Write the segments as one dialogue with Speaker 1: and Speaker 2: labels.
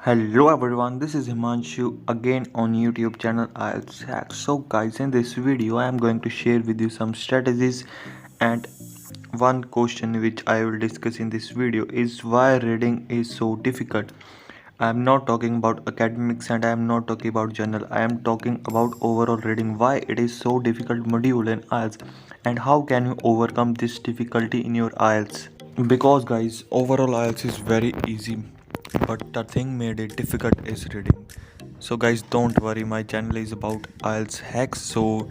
Speaker 1: Hello everyone, this is Himanshu again on YouTube channel IELTS Hacks. So guys, in this video I am going to share with you some strategies and one question which I will discuss in this video is why reading is so difficult. I am not talking about academics and I am not talking about journal. I am talking about overall reading, why it is so difficult module in IELTS and how can you overcome this difficulty in your IELTS. Because guys, overall IELTS is very easy, but the thing made it difficult is reading. So guys, don't worry, my channel is about IELTS hacks, so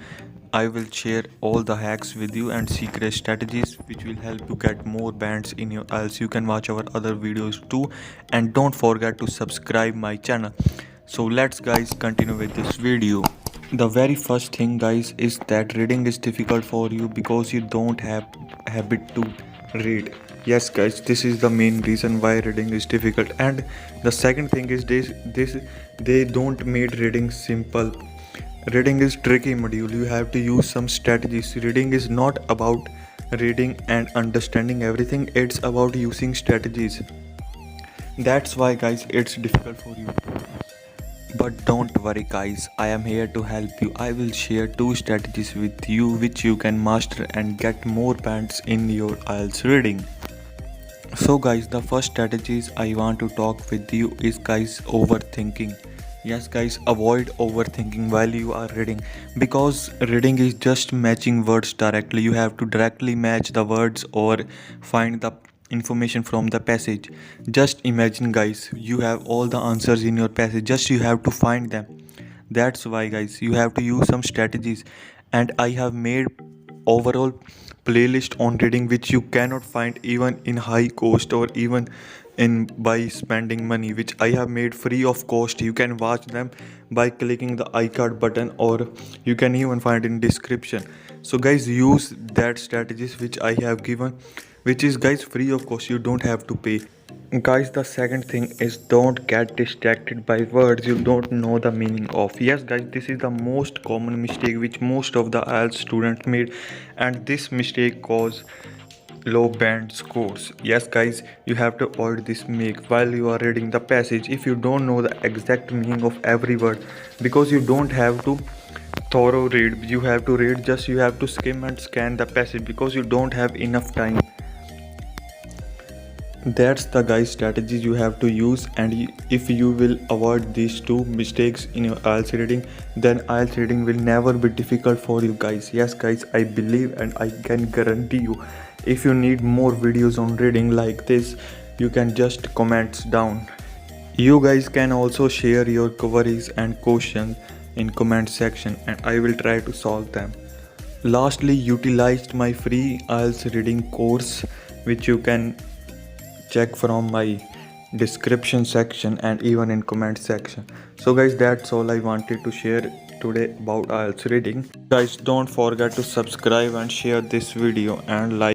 Speaker 1: I will share all the hacks with you and secret strategies which will help you get more bands in your IELTS. You can watch our other videos too, and don't forget to subscribe my channel. So let's guys continue with this video. The very first thing guys is that reading is difficult for you because you don't have habit to read. Yes guys, this is the main reason why reading is difficult. And the second thing is this they don't make reading simple. Reading is tricky module. You have to use some strategies. Reading is not about reading and understanding everything, it's about using strategies. That's why guys it's difficult for you. But don't worry guys, I am here to help you. I will share two strategies with you which you can master and get more bands in your IELTS reading. So guys, the first strategies I want to talk with you is guys overthinking. Yes guys, avoid overthinking while you are reading because reading is just matching words directly. You have to directly match the words or find the information from the passage. Just imagine guys, you have all the answers in your passage, just you have to find them. That's why guys, you have to use some strategies, and I have made overall playlist on reading which you cannot find even in high cost or even in by spending money, which I have made free of cost. You can watch them by clicking the iCard button, or you can even find in description. So guys, use that strategies which I have given, which is guys free of cost. You don't have to pay. Guys, the second thing is don't get distracted by words you don't know the meaning of. Yes guys, this is the most common mistake which most of the IELTS students made, and this mistake cause low band scores. Yes guys, you have to avoid this mistake while you are reading the passage. If you don't know the exact meaning of every word, because you don't have to thorough read, you have to read, just you have to skim and scan the passage because you don't have enough time. That's the guys strategies you have to use, and if you will avoid these two mistakes in your IELTS reading, then IELTS reading will never be difficult for you guys. Yes guys, I believe and I can guarantee you, if you need more videos on reading like this, you can just comments down. You guys can also share your queries and questions in comment section and I will try to solve them. Lastly, utilized my free IELTS reading course which you can check from my description section and even in comment section. So guys, that's all I wanted to share today about IELTS reading. Guys, don't forget to subscribe and share this video and like.